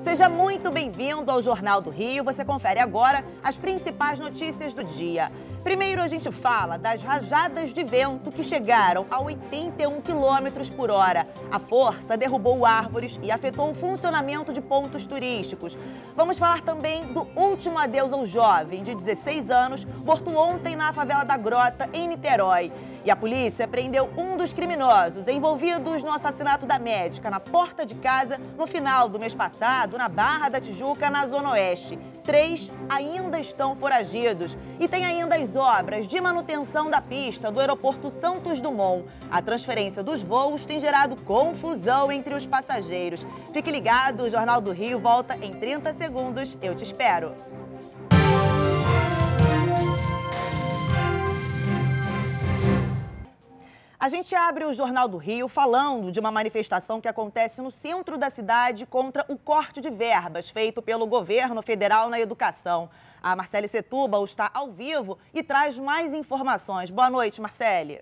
Seja muito bem-vindo ao Jornal do Rio. Você confere agora as principais notícias do dia. Primeiro, a gente fala das rajadas de vento que chegaram a 81 km por hora. A força derrubou árvores e afetou o funcionamento de pontos turísticos. Vamos falar também do último adeus ao jovem de 16 anos, morto ontem na favela da Grota, em Niterói. E a polícia prendeu um dos criminosos envolvidos no assassinato da médica na porta de casa no final do mês passado, na Barra da Tijuca, na Zona Oeste. 3 ainda estão foragidos. E tem ainda as obras de manutenção da pista do aeroporto Santos Dumont. A transferência dos voos tem gerado confusão entre os passageiros. Fique ligado, o Jornal do Rio volta em 30 segundos. Eu te espero. A gente abre o Jornal do Rio falando de uma manifestação que acontece no centro da cidade contra o corte de verbas feito pelo governo federal na educação. A Marcele Setúbal está ao vivo e traz mais informações. Boa noite, Marcele.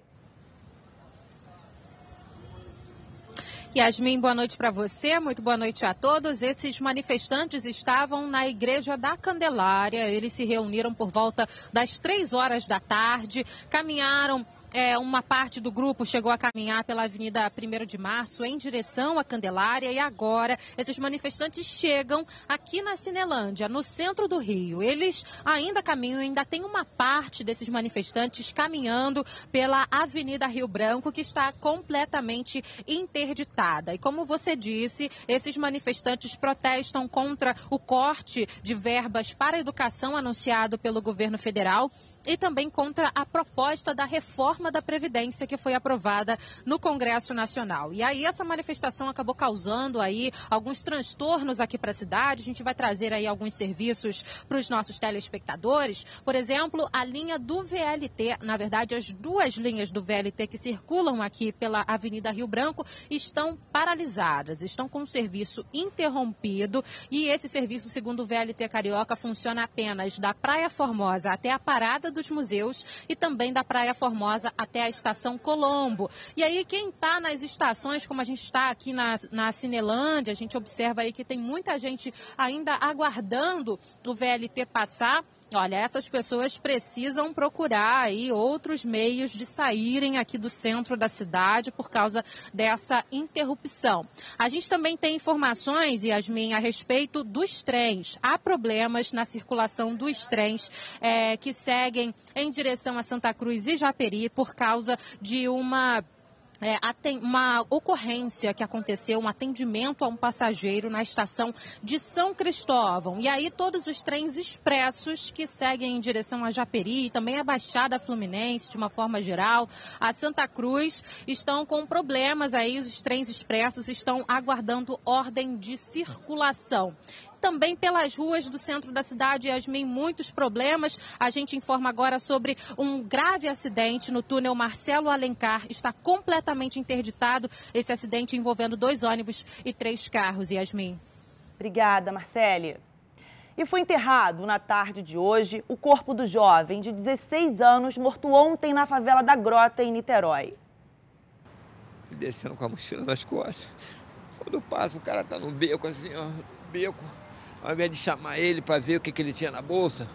Yasmin, boa noite para você, muito boa noite a todos. Esses manifestantes estavam na Igreja da Candelária, eles se reuniram por volta das 3 horas da tarde, caminharam. Uma parte do grupo chegou a caminhar pela Avenida 1º de Março em direção à Candelária e agora esses manifestantes chegam aqui na Cinelândia, no centro do Rio. Eles ainda caminham, ainda tem uma parte desses manifestantes caminhando pela Avenida Rio Branco, que está completamente interditada. E como você disse, esses manifestantes protestam contra o corte de verbas para a educação anunciado pelo governo federal e também contra a proposta da reforma da Previdência que foi aprovada no Congresso Nacional. E aí essa manifestação acabou causando aí alguns transtornos aqui para a cidade. A gente vai trazer aí alguns serviços para os nossos telespectadores. Por exemplo, a linha do VLT, na verdade as 2 linhas do VLT que circulam aqui pela Avenida Rio Branco estão paralisadas, estão com o serviço interrompido e esse serviço, segundo o VLT Carioca, funciona apenas da Praia Formosa até a Parada dos Museus e também da Praia Formosa até a Estação Colombo. E aí quem está nas estações, como a gente está aqui na Cinelândia, a gente observa aí que tem muita gente ainda aguardando o VLT passar. Olha, essas pessoas precisam procurar aí outros meios de saírem aqui do centro da cidade por causa dessa interrupção. A gente também tem informações, Yasmin, a respeito dos trens. Há problemas na circulação dos trens que seguem em direção a Santa Cruz e Japeri por causa de uma ocorrência que aconteceu, um atendimento a um passageiro na estação de São Cristóvão. E aí todos os trens expressos que seguem em direção a Japeri e também a Baixada Fluminense, de uma forma geral, a Santa Cruz, estão com problemas aí, os trens expressos estão aguardando ordem de circulação. Também pelas ruas do centro da cidade, Yasmin, muitos problemas. A gente informa agora sobre um grave acidente no túnel Marcelo Alencar. Está completamente interditado esse acidente envolvendo 2 ônibus e 3 carros, Yasmin. Obrigada, Marcele. E foi enterrado na tarde de hoje o corpo do jovem de 16 anos morto ontem na favela da Grota, em Niterói. Descendo com a mochila nas costas. Quando passa, o cara tá no beco, assim, ó, beco. Ao invés de chamar ele para ver o que ele tinha na bolsa,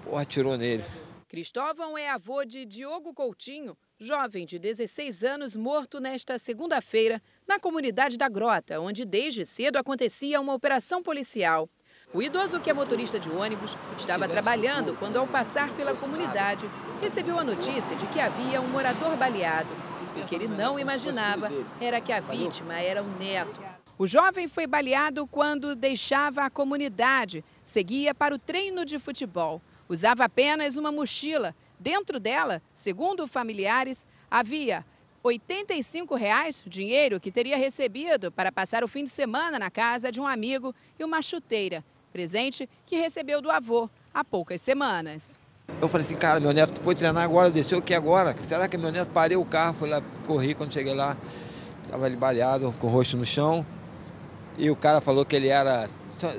porra, atirou nele. Cristóvão é avô de Diogo Coutinho, jovem de 16 anos morto nesta segunda-feira na comunidade da Grota, onde desde cedo acontecia uma operação policial. O idoso, que é motorista de ônibus, estava trabalhando quando, ao passar pela comunidade, recebeu a notícia de que havia um morador baleado. O que ele não imaginava era que a vítima era o neto. O jovem foi baleado quando deixava a comunidade, seguia para o treino de futebol. Usava apenas uma mochila. Dentro dela, segundo familiares, havia R$ 85, dinheiro que teria recebido para passar o fim de semana na casa de um amigo, e uma chuteira, presente que recebeu do avô há poucas semanas. Eu falei assim, cara, meu neto foi treinar agora, desceu aqui agora. Será que meu neto? Parei o carro, fui lá, corri, quando cheguei lá, estava ali baleado, com o rosto no chão. E o cara falou que ele era,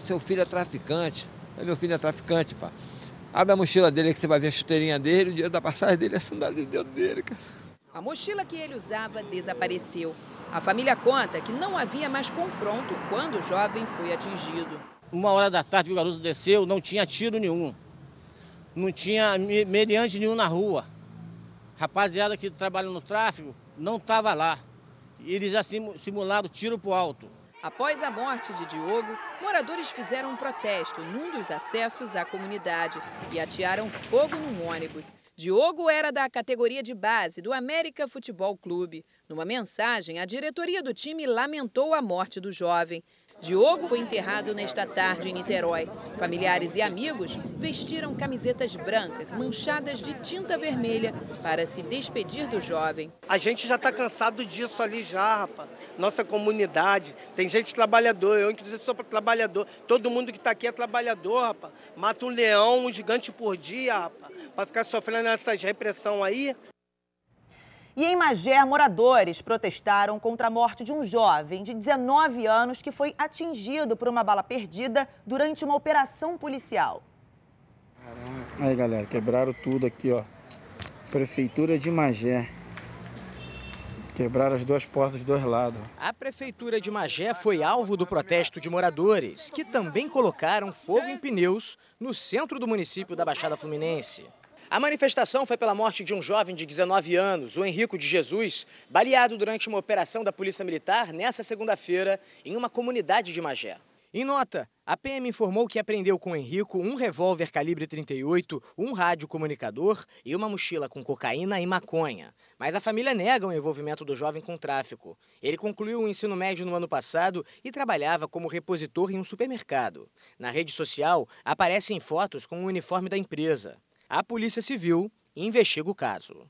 seu filho é traficante. Meu filho é traficante, pá. Abre a mochila dele que você vai ver a chuteirinha dele, o dinheiro da passagem dele é a sandália de dedo dele, cara. A mochila que ele usava desapareceu. A família conta que não havia mais confronto quando o jovem foi atingido. 1h da tarde que o garoto desceu, não tinha tiro nenhum. Não tinha meliante nenhum na rua. Rapaziada que trabalha no tráfego não estava lá. Eles já simularam tiro pro alto. Após a morte de Diogo, moradores fizeram um protesto num dos acessos à comunidade e atearam fogo num ônibus. Diogo era da categoria de base do América Futebol Clube. Numa mensagem, a diretoria do time lamentou a morte do jovem. Diogo foi enterrado nesta tarde em Niterói. Familiares e amigos vestiram camisetas brancas manchadas de tinta vermelha para se despedir do jovem. A gente já está cansado disso ali já, rapaz. Nossa comunidade, tem gente trabalhadora, eu inclusive sou trabalhador. Todo mundo que está aqui é trabalhador, rapaz. Mata um leão, um gigante por dia, rapaz, para ficar sofrendo essas repressão aí. E em Magé, moradores protestaram contra a morte de um jovem de 19 anos que foi atingido por uma bala perdida durante uma operação policial. Aí, galera, quebraram tudo aqui, ó. Prefeitura de Magé. Quebraram as duas portas dos dois lados. A Prefeitura de Magé foi alvo do protesto de moradores, que também colocaram fogo em pneus no centro do município da Baixada Fluminense. A manifestação foi pela morte de um jovem de 19 anos, o Henrico de Jesus, baleado durante uma operação da Polícia Militar nesta segunda-feira em uma comunidade de Magé. Em nota, a PM informou que apreendeu com o Henrico um revólver calibre 38, um radiocomunicador e uma mochila com cocaína e maconha. Mas a família nega o envolvimento do jovem com tráfico. Ele concluiu o ensino médio no ano passado e trabalhava como repositor em um supermercado. Na rede social, aparecem fotos com o uniforme da empresa. A Polícia Civil investiga o caso.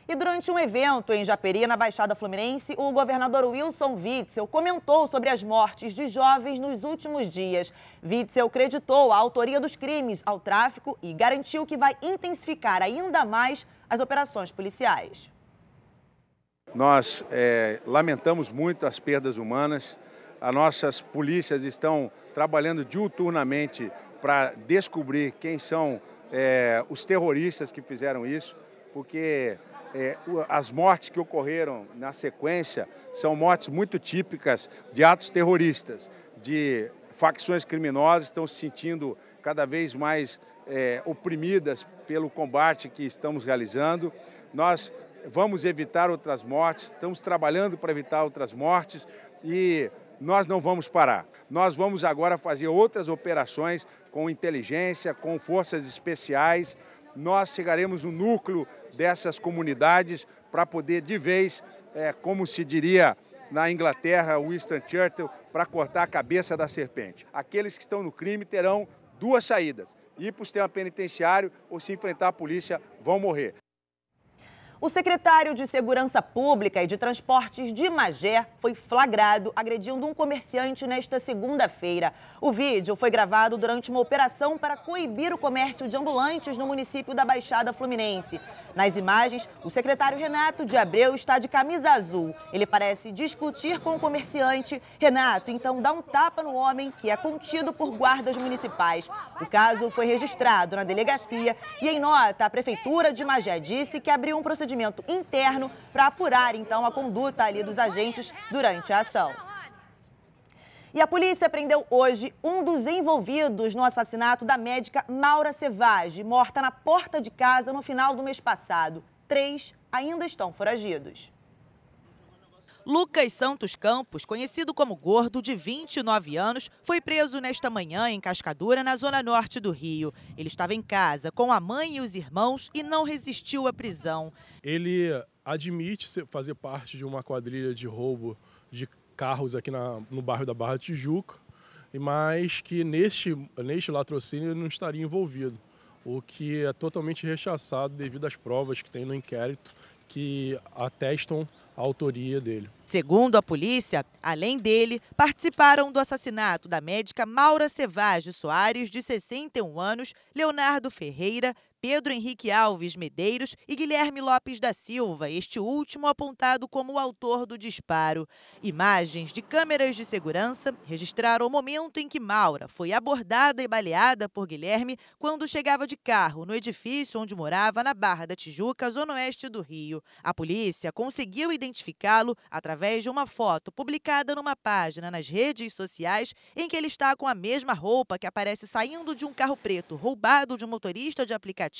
E durante um evento em Japeri, na Baixada Fluminense, o governador Wilson Witzel comentou sobre as mortes de jovens nos últimos dias. Witzel creditou a autoria dos crimes ao tráfico e garantiu que vai intensificar ainda mais as operações policiais. Nós lamentamos muito as perdas humanas. As nossas polícias estão trabalhando diuturnamente para descobrir quem são os terroristas que fizeram isso, porque as mortes que ocorreram na sequência são mortes muito típicas de atos terroristas, de facções criminosas que estão se sentindo cada vez mais oprimidas pelo combate que estamos realizando. Nós vamos evitar outras mortes, estamos trabalhando para evitar outras mortes e nós não vamos parar. Nós vamos agora fazer outras operações com inteligência, com forças especiais. Nós chegaremos no núcleo dessas comunidades para poder, de vez, como se diria na Inglaterra, Winston Churchill, para cortar a cabeça da serpente. Aqueles que estão no crime terão duas saídas: ir para o sistema penitenciário ou, se enfrentar a polícia, vão morrer. O secretário de Segurança Pública e de Transportes de Magé foi flagrado agredindo um comerciante nesta segunda-feira. O vídeo foi gravado durante uma operação para coibir o comércio de ambulantes no município da Baixada Fluminense. Nas imagens, o secretário Renato de Abreu está de camisa azul. Ele parece discutir com o comerciante. Renato então dá um tapa no homem, que é contido por guardas municipais. O caso foi registrado na delegacia e, em nota, a Prefeitura de Magé disse que abriu um procedimento interno para apurar, então, a conduta ali dos agentes durante a ação. E a polícia prendeu hoje um dos envolvidos no assassinato da médica Maura Sevage, morta na porta de casa no final do mês passado. 3 ainda estão foragidos. Lucas Santos Campos, conhecido como Gordo, de 29 anos, foi preso nesta manhã em Cascadura, na zona norte do Rio. Ele estava em casa com a mãe e os irmãos e não resistiu à prisão. Ele admite fazer parte de uma quadrilha de roubo de carros aqui no bairro da Barra Tijuca, mas que neste latrocínio ele não estaria envolvido, o que é totalmente rechaçado devido às provas que tem no inquérito que atestam a autoria dele. Segundo a polícia, além dele, participaram do assassinato da médica Maura Sevage Soares, de 61 anos, Leonardo Ferreira, Pedro Henrique Alves Medeiros e Guilherme Lopes da Silva, este último apontado como o autor do disparo. Imagens de câmeras de segurança registraram o momento em que Maura foi abordada e baleada por Guilherme quando chegava de carro no edifício onde morava na Barra da Tijuca, zona oeste do Rio. A polícia conseguiu identificá-lo através de uma foto publicada numa página nas redes sociais em que ele está com a mesma roupa que aparece saindo de um carro preto roubado de um motorista de aplicativo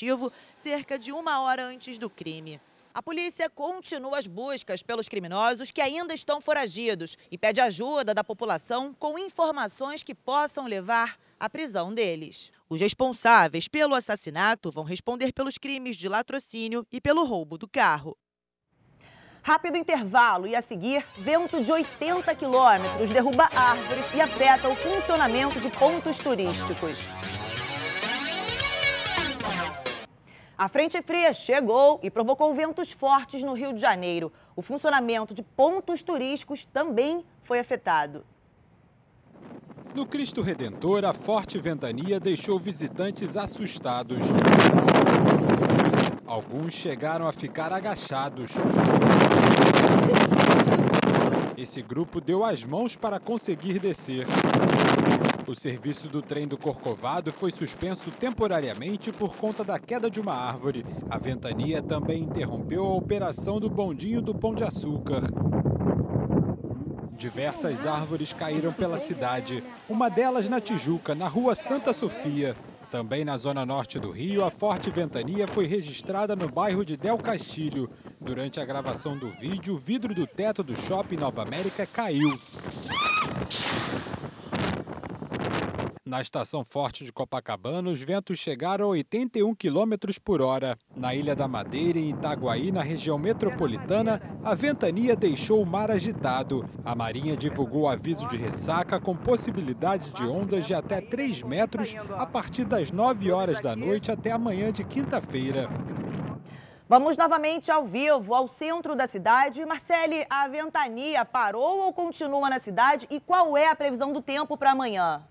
cerca de 1 hora antes do crime. A polícia continua as buscas pelos criminosos que ainda estão foragidos e pede ajuda da população com informações que possam levar à prisão deles. Os responsáveis pelo assassinato vão responder pelos crimes de latrocínio e pelo roubo do carro. Rápido intervalo e, a seguir, vento de 80 quilômetros derruba árvores e afeta o funcionamento de pontos turísticos. A frente fria chegou e provocou ventos fortes no Rio de Janeiro. O funcionamento de pontos turísticos também foi afetado. No Cristo Redentor, a forte ventania deixou visitantes assustados. Alguns chegaram a ficar agachados. Esse grupo deu as mãos para conseguir descer. O serviço do trem do Corcovado foi suspenso temporariamente por conta da queda de uma árvore. A ventania também interrompeu a operação do bondinho do Pão de Açúcar. Diversas árvores caíram pela cidade, uma delas na Tijuca, na rua Santa Sofia. Também na zona norte do Rio, a forte ventania foi registrada no bairro de Del Castilho. Durante a gravação do vídeo, o vidro do teto do Shopping Nova América caiu. Na estação forte de Copacabana, os ventos chegaram a 81 km por hora. Na Ilha da Madeira e em Itaguaí, na região metropolitana, a ventania deixou o mar agitado. A Marinha divulgou aviso de ressaca com possibilidade de ondas de até 3 metros a partir das 9 horas da noite até amanhã de quinta-feira. Vamos novamente ao vivo, ao centro da cidade. Marcele, a ventania parou ou continua na cidade? E qual é a previsão do tempo para amanhã?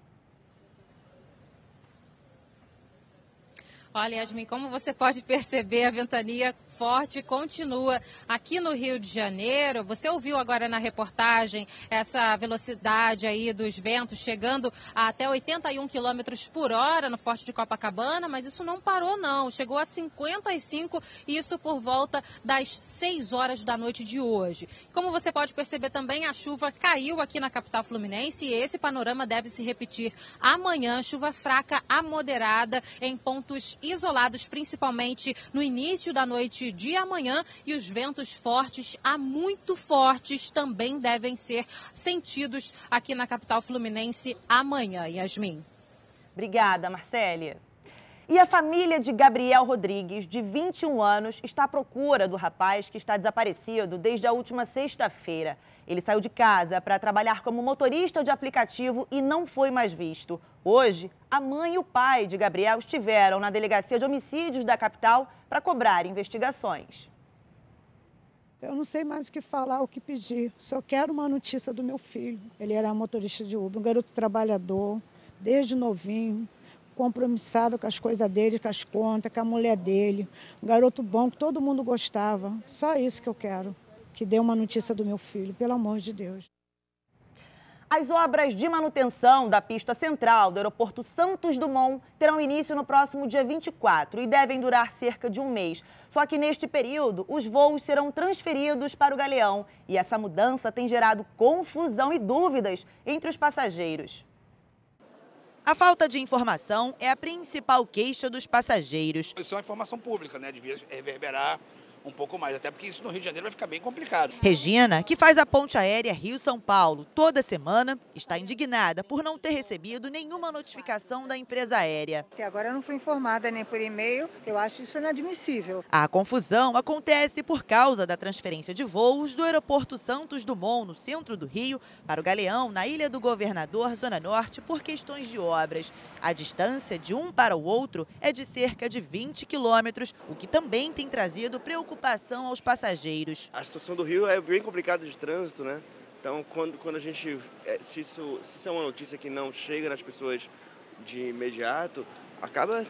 Olha, Yasmin, como você pode perceber, a ventania forte continua aqui no Rio de Janeiro. Você ouviu agora na reportagem essa velocidade aí dos ventos chegando a até 81 km por hora no Forte de Copacabana, mas isso não parou não, chegou a 55, isso por volta das 6 horas da noite de hoje. Como você pode perceber também, a chuva caiu aqui na capital fluminense e esse panorama deve se repetir amanhã, chuva fraca a moderada em pontos isolados, principalmente no início da noite de amanhã, e os ventos fortes a muito fortes também devem ser sentidos aqui na capital fluminense amanhã. Yasmin. Obrigada, Marcele. E a família de Gabriel Rodrigues, de 21 anos, está à procura do rapaz que está desaparecido desde a última sexta-feira. Ele saiu de casa para trabalhar como motorista de aplicativo e não foi mais visto. Hoje, a mãe e o pai de Gabriel estiveram na Delegacia de Homicídios da capital para cobrar investigações. Eu não sei mais o que falar, o que pedir. Só quero uma notícia do meu filho. Ele era motorista de Uber, um garoto trabalhador, desde novinho, compromissado com as coisas dele, com as contas, com a mulher dele. Um garoto bom, que todo mundo gostava. Só isso que eu quero. Que dê uma notícia do meu filho, pelo amor de Deus. As obras de manutenção da pista central do aeroporto Santos Dumont terão início no próximo dia 24 e devem durar cerca de um mês. Só que neste período, os voos serão transferidos para o Galeão e essa mudança tem gerado confusão e dúvidas entre os passageiros. A falta de informação é a principal queixa dos passageiros. Isso é uma informação pública, né? Devia reverberar um pouco mais, até porque isso no Rio de Janeiro vai ficar bem complicado. Regina, que faz a ponte aérea Rio-São Paulo toda semana, está indignada por não ter recebido nenhuma notificação da empresa aérea. Até agora eu não fui informada nem por e-mail, eu acho isso inadmissível. A confusão acontece por causa da transferência de voos do aeroporto Santos Dumont, no centro do Rio, para o Galeão, na Ilha do Governador, Zona Norte, por questões de obras. A distância de um para o outro é de cerca de 20 quilômetros, o que também tem trazido preocupação aos passageiros. A situação do Rio é bem complicada de trânsito, né? Então, quando a gente, se isso é uma notícia que não chega nas pessoas de imediato, acaba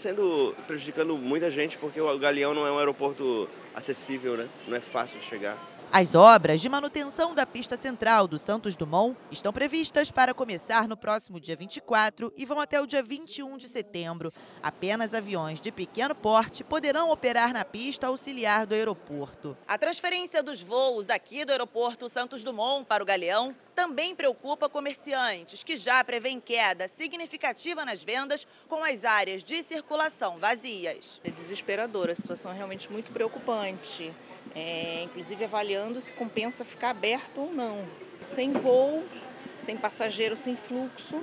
prejudicando muita gente, porque o Galeão não é um aeroporto acessível, né? Não é fácil de chegar. As obras de manutenção da pista central do Santos Dumont estão previstas para começar no próximo dia 24 e vão até o dia 21 de setembro. Apenas aviões de pequeno porte poderão operar na pista auxiliar do aeroporto. A transferência dos voos aqui do aeroporto Santos Dumont para o Galeão também preocupa comerciantes, que já prevêem queda significativa nas vendas com as áreas de circulação vazias. É desesperadora, a situação é realmente muito preocupante. Inclusive avaliando se compensa ficar aberto ou não. Sem voos, sem passageiros, sem fluxo,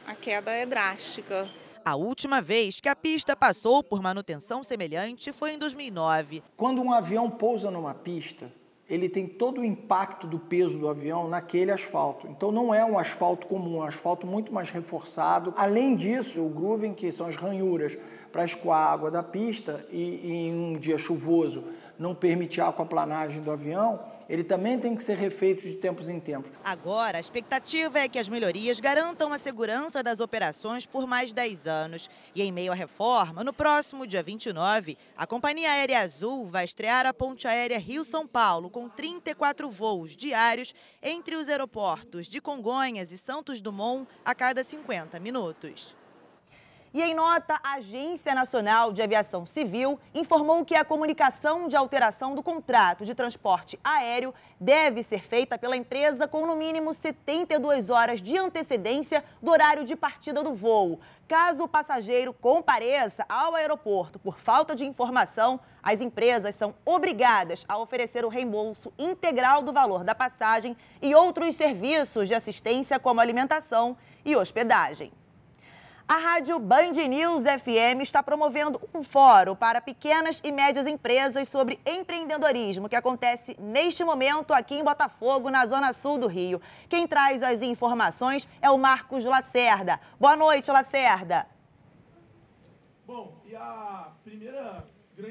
a queda é drástica. A última vez que a pista passou por manutenção semelhante foi em 2009. Quando um avião pousa numa pista, ele tem todo o impacto do peso do avião naquele asfalto. Então não é um asfalto comum, é um asfalto muito mais reforçado. Além disso, o grooving, que são as ranhuras para escoar a água da pista e em um dia chuvoso não permitir a aquaplanagem do avião, ele também tem que ser refeito de tempos em tempos. Agora, a expectativa é que as melhorias garantam a segurança das operações por mais 10 anos. E em meio à reforma, no próximo dia 29, a Companhia Aérea Azul vai estrear a Ponte Aérea Rio-São Paulo, com 34 voos diários entre os aeroportos de Congonhas e Santos Dumont a cada 50 minutos. E em nota, a Agência Nacional de Aviação Civil informou que a comunicação de alteração do contrato de transporte aéreo deve ser feita pela empresa com no mínimo 72 horas de antecedência do horário de partida do voo. Caso o passageiro compareça ao aeroporto por falta de informação, as empresas são obrigadas a oferecer o reembolso integral do valor da passagem e outros serviços de assistência como alimentação e hospedagem. A rádio Band News FM está promovendo um fórum para pequenas e médias empresas sobre empreendedorismo, que acontece neste momento aqui em Botafogo, na zona sul do Rio. Quem traz as informações é o Marcos Lacerda. Boa noite, Lacerda. Bom, e a primeira...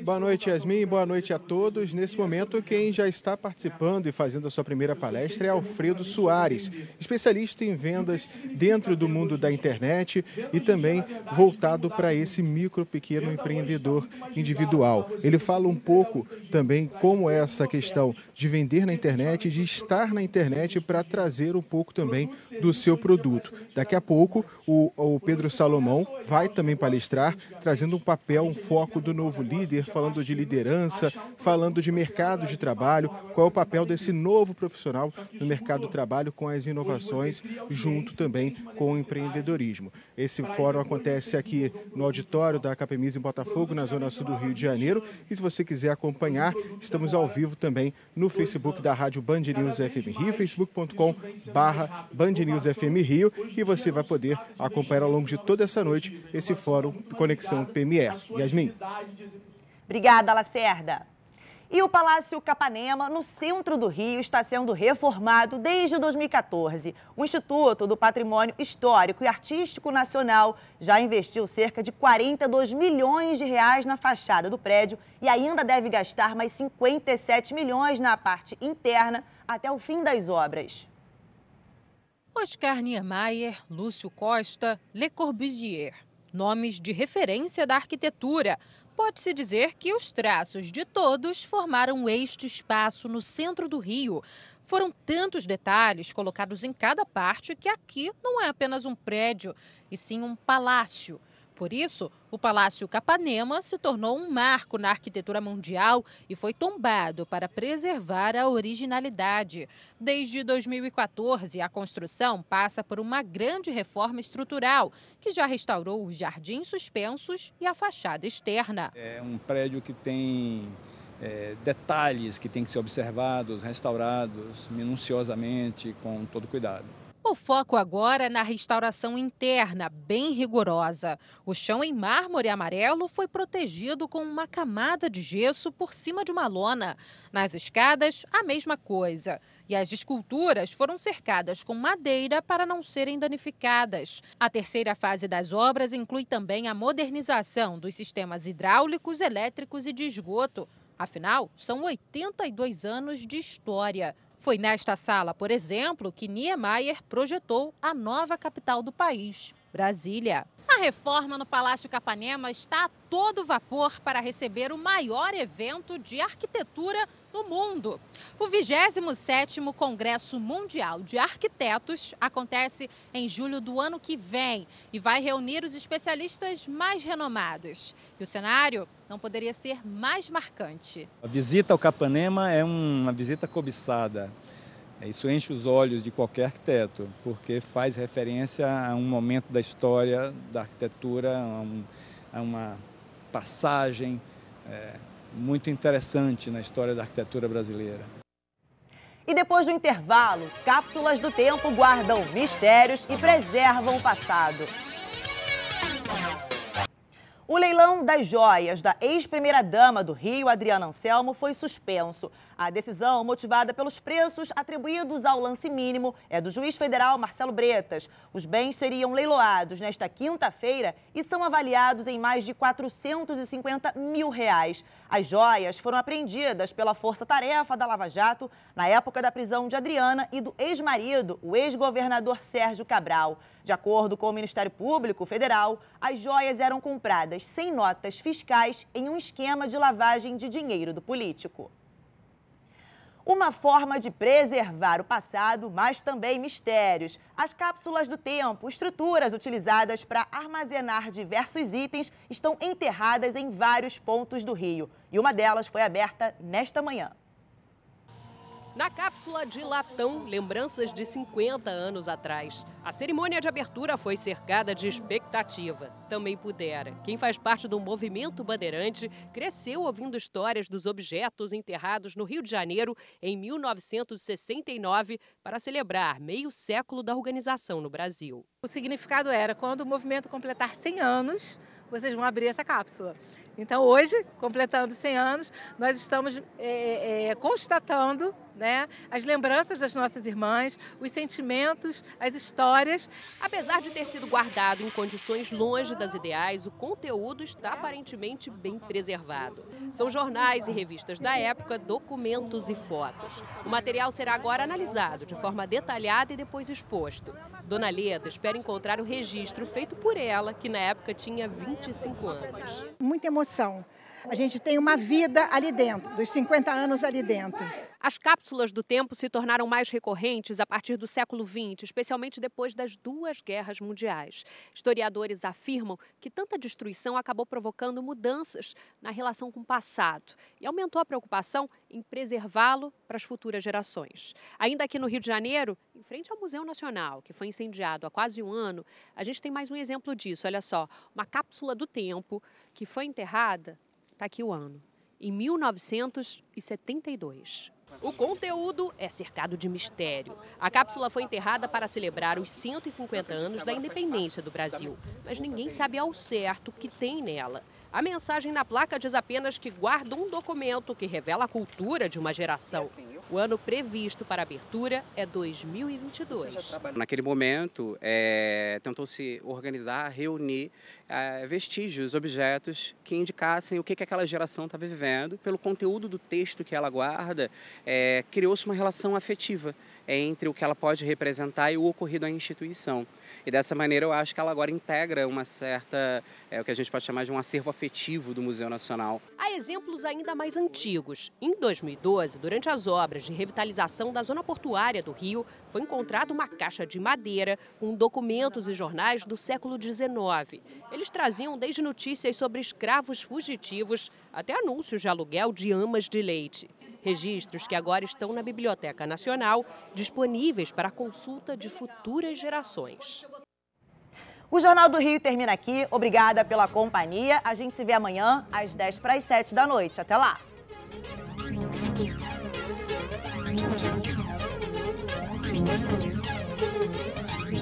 Boa noite, Yasmin. Boa noite a todos. Nesse momento, quem já está participando e fazendo a sua primeira palestra é Alfredo Soares, especialista em vendas dentro do mundo da internet e também voltado para esse micro, pequeno empreendedor individual. Ele fala um pouco também como é essa questão de vender na internet, de estar na internet para trazer um pouco também do seu produto. Daqui a pouco, o Pedro Salomão vai também palestrar, trazendo um papel, um foco do novo líder, falando de liderança, falando de mercado de trabalho, qual é o papel desse novo profissional no mercado do trabalho com as inovações, junto também com o empreendedorismo. Esse fórum acontece aqui no auditório da Capemis em Botafogo, na zona sul do Rio de Janeiro, e se você quiser acompanhar, estamos ao vivo também no Facebook da Rádio Band News FM Rio, facebook.com/Band News FM Rio, e você vai poder acompanhar ao longo de toda essa noite esse fórum Conexão PME. Yasmin. Obrigada, Lacerda. E o Palácio Capanema, no centro do Rio, está sendo reformado desde 2014. O Instituto do Patrimônio Histórico e Artístico Nacional já investiu cerca de 42 milhões de reais na fachada do prédio e ainda deve gastar mais 57 milhões na parte interna até o fim das obras. Oscar Niemeyer, Lúcio Costa, Le Corbusier, nomes de referência da arquitetura. Pode-se dizer que os traços de todos formaram este espaço no centro do Rio. Foram tantos detalhes colocados em cada parte que aqui não é apenas um prédio, e sim um palácio. Por isso, o Palácio Capanema se tornou um marco na arquitetura mundial e foi tombado para preservar a originalidade. Desde 2014, a construção passa por uma grande reforma estrutural, que já restaurou os jardins suspensos e a fachada externa. É um prédio que tem detalhes que têm que ser observados, restaurados minuciosamente, com todo cuidado. O foco agora é na restauração interna, bem rigorosa. O chão em mármore amarelo foi protegido com uma camada de gesso por cima de uma lona. Nas escadas, a mesma coisa. E as esculturas foram cercadas com madeira para não serem danificadas. A terceira fase das obras inclui também a modernização dos sistemas hidráulicos, elétricos e de esgoto. Afinal, são 82 anos de história. Foi nesta sala, por exemplo, que Niemeyer projetou a nova capital do país, Brasília. A reforma no Palácio Capanema está a todo vapor para receber o maior evento de arquitetura no mundo. O 27º Congresso Mundial de Arquitetos acontece em julho do ano que vem e vai reunir os especialistas mais renomados. E o cenário não poderia ser mais marcante. A visita ao Capanema é uma visita cobiçada. Isso enche os olhos de qualquer arquiteto, porque faz referência a um momento da história da arquitetura, a uma passagem muito interessante na história da arquitetura brasileira. E depois do intervalo, cápsulas do tempo guardam mistérios e preservam o passado. O leilão das joias da ex-primeira-dama do Rio, Adriana Anselmo, foi suspenso. A decisão, motivada pelos preços atribuídos ao lance mínimo, é do juiz federal Marcelo Bretas. Os bens seriam leiloados nesta quinta-feira e são avaliados em mais de R$450 mil. As joias foram apreendidas pela força-tarefa da Lava Jato na época da prisão de Adriana e do ex-marido, o ex-governador Sérgio Cabral. De acordo com o Ministério Público Federal, as joias eram compradas sem notas fiscais em um esquema de lavagem de dinheiro do político. Uma forma de preservar o passado, mas também mistérios. As cápsulas do tempo, estruturas utilizadas para armazenar diversos itens, estão enterradas em vários pontos do Rio. E uma delas foi aberta nesta manhã. Na cápsula de latão, lembranças de 50 anos atrás. A cerimônia de abertura foi cercada de expectativa. Também pudera. Quem faz parte do movimento bandeirante cresceu ouvindo histórias dos objetos enterrados no Rio de Janeiro em 1969 para celebrar meio século da organização no Brasil. O significado era, quando o movimento completar 100 anos, vocês vão abrir essa cápsula. Então, hoje, completando 100 anos, nós estamos constatando, né, as lembranças das nossas irmãs, os sentimentos, as histórias. Apesar de ter sido guardado em condições longe das ideais, o conteúdo está aparentemente bem preservado. São jornais e revistas da época, documentos e fotos. O material será agora analisado de forma detalhada e depois exposto. Dona Leda espera encontrar o registro feito por ela, que na época tinha 25 anos. Muita emoção. A gente tem uma vida ali dentro, dos 50 anos ali dentro. As cápsulas do tempo se tornaram mais recorrentes a partir do século XX, especialmente depois das 2 guerras mundiais. Historiadores afirmam que tanta destruição acabou provocando mudanças na relação com o passado e aumentou a preocupação em preservá-lo para as futuras gerações. Ainda aqui no Rio de Janeiro, em frente ao Museu Nacional, que foi incendiado há quase um ano, a gente tem mais um exemplo disso. Olha só, uma cápsula do tempo que foi enterrada, está aqui o ano, em 1972. O conteúdo é cercado de mistério. A cápsula foi enterrada para celebrar os 150 anos da independência do Brasil, mas ninguém sabe ao certo o que tem nela. A mensagem na placa diz apenas que guarda um documento que revela a cultura de uma geração. O ano previsto para a abertura é 2022. Naquele momento, tentou-se organizar, reunir vestígios, objetos que indicassem o que aquela geração estava vivendo. Pelo conteúdo do texto que ela guarda, criou-se uma relação afetiva entre o que ela pode representar e o ocorrido à instituição. E dessa maneira eu acho que ela agora integra uma certa, o que a gente pode chamar de um acervo afetivo do Museu Nacional. Há exemplos ainda mais antigos. Em 2012, durante as obras de revitalização da zona portuária do Rio, foi encontrada uma caixa de madeira com documentos e jornais do século XIX. Eles traziam desde notícias sobre escravos fugitivos até anúncios de aluguel de amas de leite. Registros que agora estão na Biblioteca Nacional, disponíveis para consulta de futuras gerações. O Jornal do Rio termina aqui. Obrigada pela companhia. A gente se vê amanhã às 6:50 da noite. Até lá!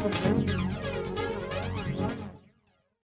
Thank you.